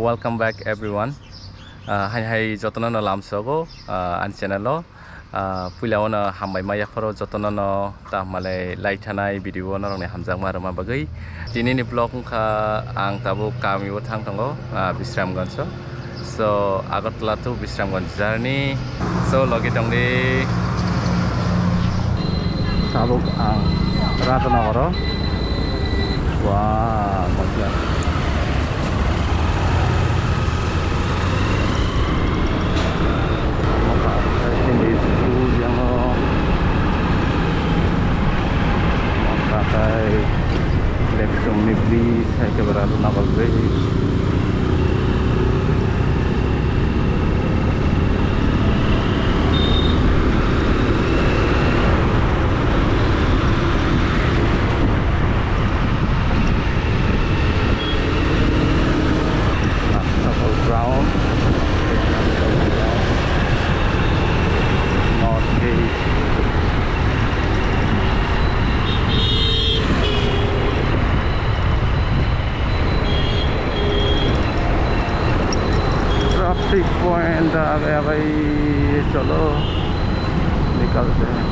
welcome back everyone. Hai jotona no lamsogo an channel lo puilao no hambai maya khoro jotona no ta malai laithanai video no rong hamjak marama bagai tini ni vlog kha ang tabo kamiwo thang tango Bisramganj so Agartala to Bisramganj journey so logi tongdi sabuk ang Ratanagoro. Wah, mantap. Pakai Lexus Mibli saya keberatan nakal beri. Traffic point आ गया भाई, चलो निकलते हैं।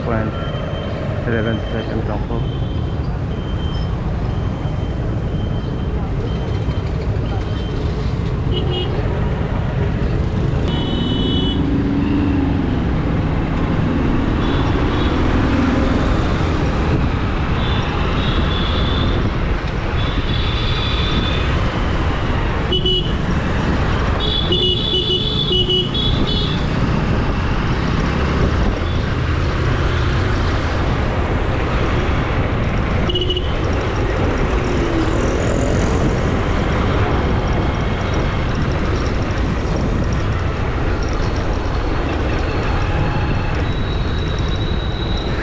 Point 11 seconds tempo.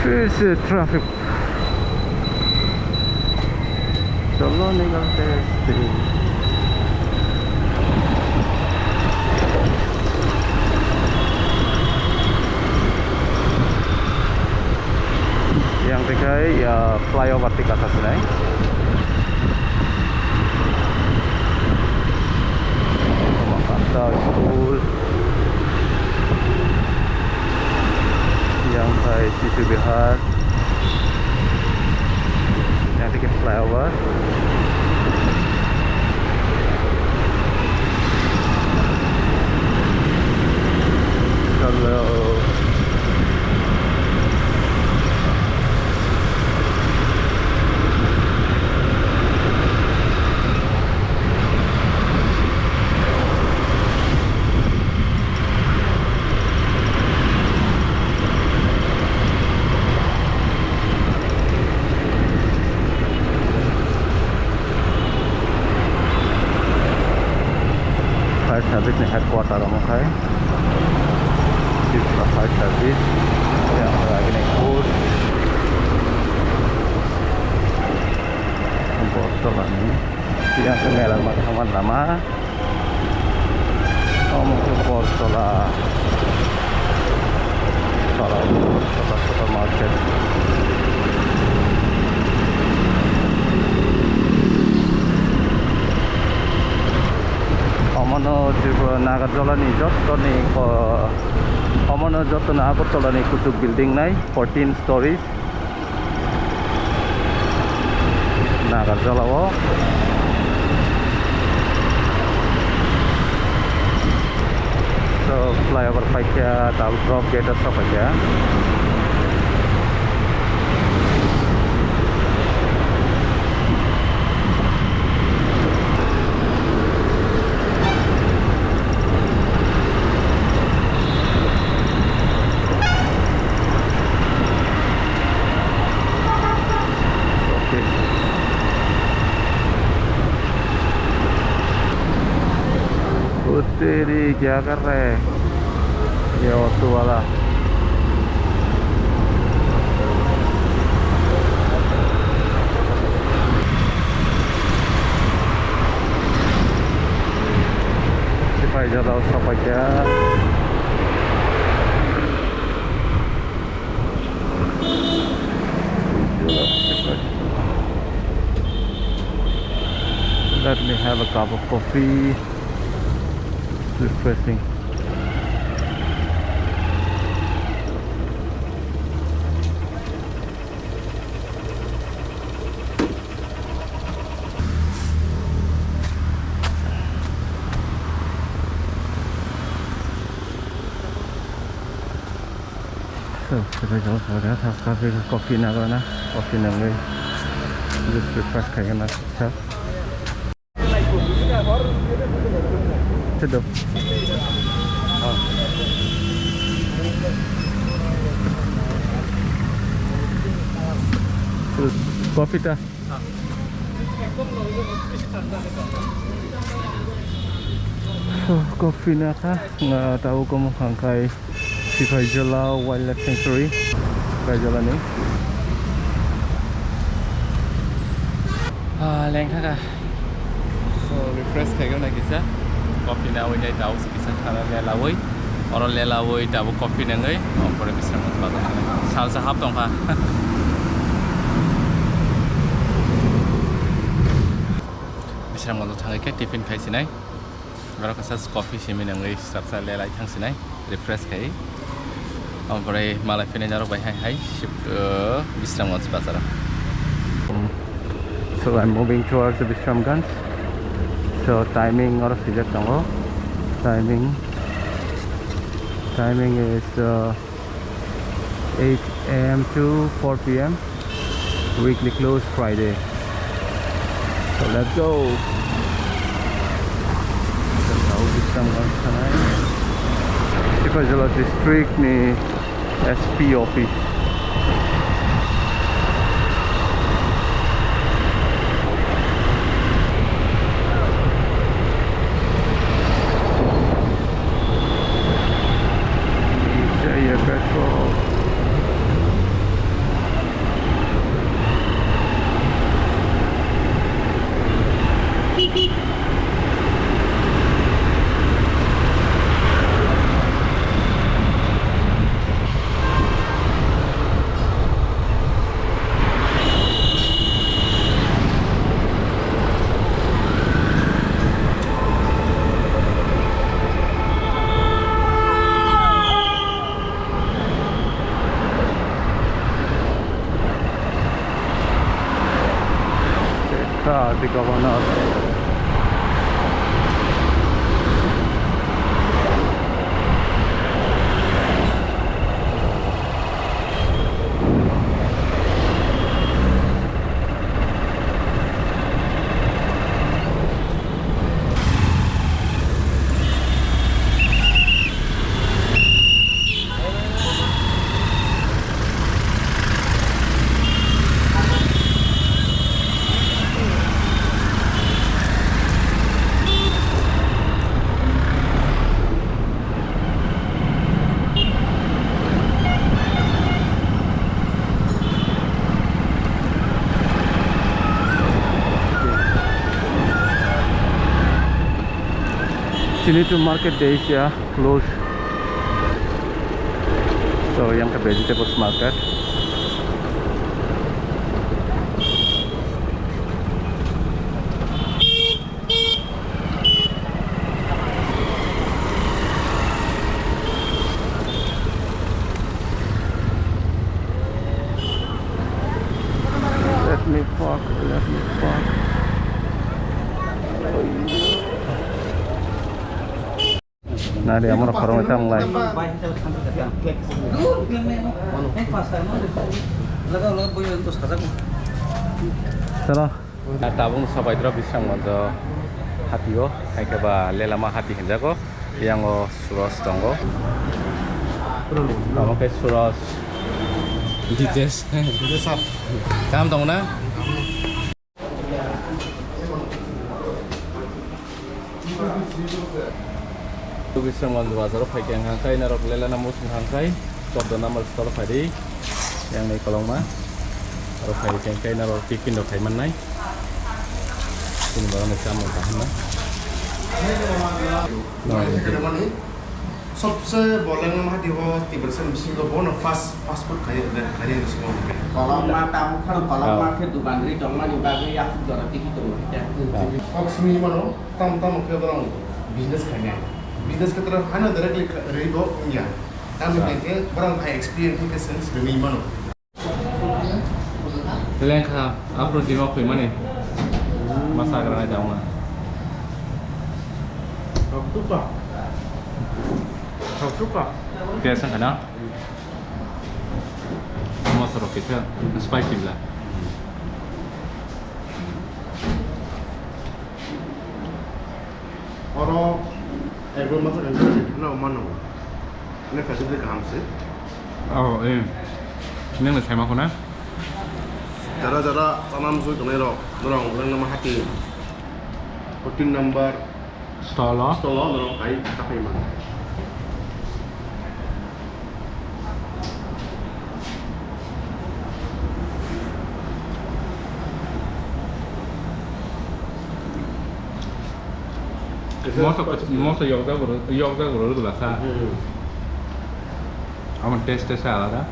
फिर से traffic, चलो निकलते हैं। Yang tiga ya flyover tiga Sungai. Makassar School. Yang saya Situ Bihar, yang tiket flyover. Kalau fire service ni headquarter mo kay Sipra fire service yang lagi naik bus botol ni yang sengalang makawan lama mungkin botol supermarket. Omano juga Nagarjala ni joto ni ko Omano joto na Agartala ni kutuk building nai 14 stories Nagarjala wo so flyover paikya tal drop gate sa paikya तेरी क्या कर रहे हैं ये auto वाला Supaya jalan Surabaya Let me have a cup of coffee. Refreshing. So, sudah jauh sudah tapi kopi nak mana? Kopi nak ni. Just refresh kayak nak. Sedap. Terus kopi dah. Kopi nak nggak tahu kamu hangkai Sifajala Wildlife Sanctuary. Sifajala ni. Leng kah? So refresh kayak mana kisah? Kopi na away na tahu sekisan kalau lelaway, orang lelaway tahu kopi nengai, orang boleh bisa makan. Salah sahab dong ha. Bisa makan tangai ke tiffin kai sinai. Kalau kasas kopi sih nengai, serta lelai tang sinai, refresh kai. Orang boleh malah pilih jarok bayi hai, ship bisa makan sebasar. So I'm moving towards the Visramganj. So timing or sejak tanggo timing is 8 AM to 4 PM weekly close Friday. So let's go. So tahu Visramganj sana Sifajala district ni SP office. The governor. Sini tuh market days ya, close. So yang ke vegetables market. Let me park. Nah, dia mau orang itu mulai. Salah. Tabung sampai drop bisa 먼저 hatigo, kayak apa lelama hati henjago, yang suros tonggo. Kamu kayak suros. Dites. Dites apa? Kamu tahu na? Bisrangan bazar pakai hangkai narok lela namus hangkai top nama store padi yang naik kolong mah narok pakai hangkai narok tikin dok kai manai ini baru macam tahan mah सबसे बोलेंगे महा दिहो 30% बिसिंग को bone fast food खाए बिसिंग को kalau makan kalau makan tu bandri cuma ni bagi yang sudah tinggi tu ऑक्सीमी मनो तम के बरंग बिजनेस खाने बिजनेस के तरफ हाना डायरेक्टली रेबो इंडिया तम के बरंग हाई एक्सपीरियंस के सेंस रेमी मनो lengkap upload di waktu mana masak kerana jauh mah Suka. biasa kan ah mau seru kita spicy lah Orang everyone masak kan jadi na mano. Ini kasih dia kaham sih. oh ini nggak saya makan ah Jara tanam suy kene ro. Dorong ulang nama hati. 14 number stall dorong kai tapi mana. Masa yoga guru tu lah sah. Aman taste salah dah.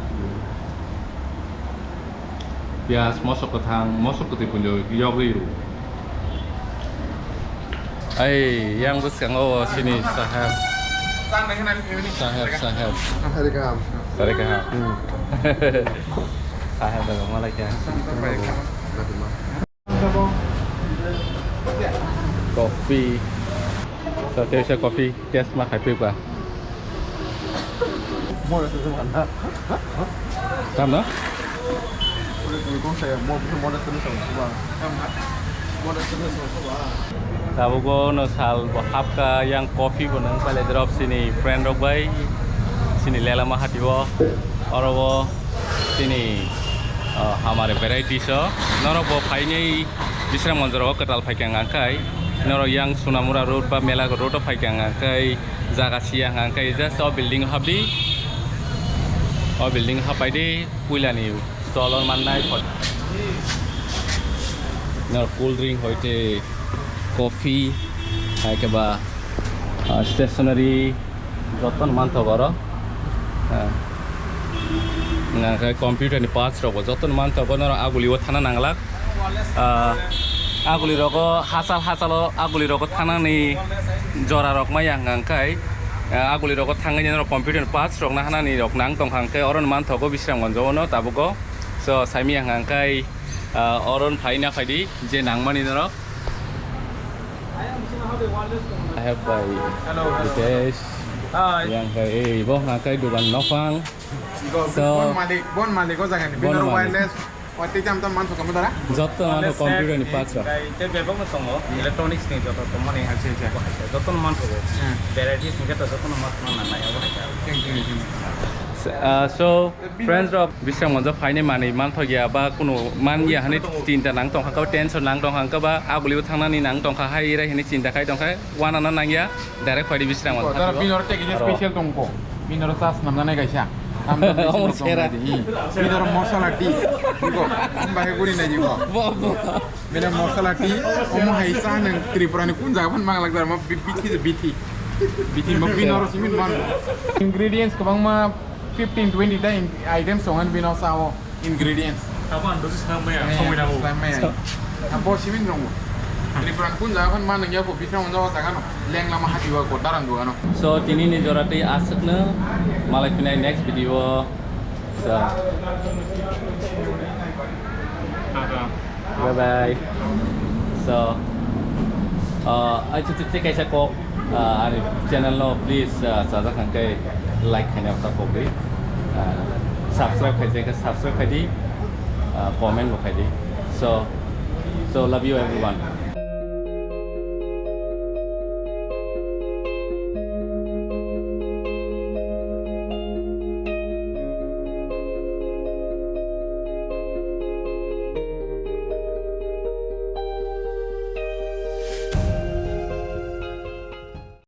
Bias masuk ke tipun yoga itu. Yang sekarang sini sahab. Hari kaham. Sorry kaham. Sahab dah malah kya. Kopi. So, saya kopi, gas mah kayak apa? Mau ada tu mana? Sama? Boleh tu kau saya mau ada tu sama. Mau ada tu sama. Tahu ko no sal bahap ka yang kopi ko nang pale drop sini friend rok bay sini lela mah hati wo और वो sini हमारे variety so नरो वो फाइने बिसरा मंजर हो कटाल फाइक angkai नरो yang Sunamura road ba mela road of faik angkai jaga sia angkai just all building habdi all building hapai di puilani stall on manai pot नरो cool drink hoite coffee hai ke ba stationery joton manto garo ngangkai computer ni parts rok joton manto garo aguli wo thana nanglak aguli roko hasal aguli roko thana ni jora rok ma yang ngangkai aguli roko thangai ni computer parts rok na hana ni rok nang tong hangkai oron manto go bisram gonjo no tabuko so saimi ngangkai oron phaina phaidi je nangmani rok I have by Ritesh. Yang kai boh ngakai dukan Nopang. So Bon Malik ko jangan. Binor wireless. Wati jam tam mantu kamu dara? Jotto mano computer ni patsa. Te bebang na tongo electronics ni jotto to mane ache jotto mantu go. Varieties ni jotto jotto mantu na na ya So friends of Bisram Gonjo phaine mani mantho ya ba kuno man ya hani tinta nang tong khaka tension nang tong khaka ba aguli thangnani nang tong kha hai ra hini cinta khai tong kha wana na nang ya direct phadi Bisram Gonjo. Dara binor tek ini special tongko. Binor sas namnane kaisa. Binor masala tea. Iko bahe guri na jiwa. Binor masala tea omo haisa nang Tripura ni kun jaga pan mang lagdar ma biti binor simin man. Ingredients kabang ma 15-20 ta items songan binor sawo ingredients. Kapan dosis namanya kamu dah Sampai. Apo simin rong. Tripura kun jaga pan mang nang ya ko Bisram Gonjo jaga no. Leng lama hati wa ko darang dua no. So tini ni jorati asakna malai pinai next video. So bye bye. So I just take a ko channel no please saja kangkai like kanya ta ko be subscribe khai ka subscribe khai di comment ko khai di so love you everyone.